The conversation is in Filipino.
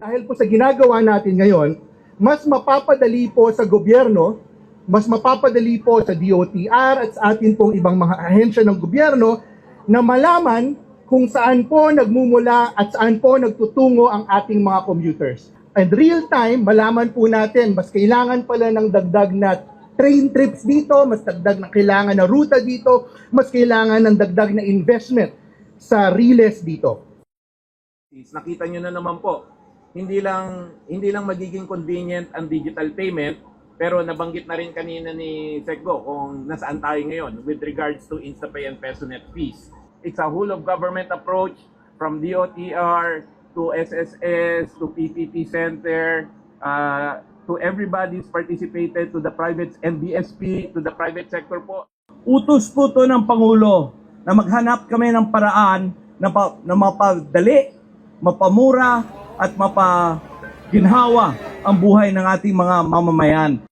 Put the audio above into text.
Dahil po sa ginagawa natin ngayon, mas mapapadali po sa gobyerno, mas mapapadali po sa DOTR at sa atin pong ibang mga ahensya ng gobyerno na malaman kung saan po nagmumula at saan po nagtutungo ang ating mga commuters. And real time, malaman po natin, mas kailangan pala ng dagdag na train trips dito, mas dagdag na kailangan na ruta dito, mas kailangan ng dagdag na investment sa riles dito. Nakita nyo na naman po, hindi lang magiging convenient ang digital payment, pero nabanggit na rin kanina ni Secgo kung nasaan tayo ngayon with regards to InstaPay and PesoNet fees. It's a whole of government approach from DOTR to SSS to PPP Center, to everybody's participated, to the private MBSP, to the private sector po. Utos po to ng Pangulo na maghanap kami ng paraan na mapadali, mapamura at mapaginhawa ang buhay ng ating mga mamamayan.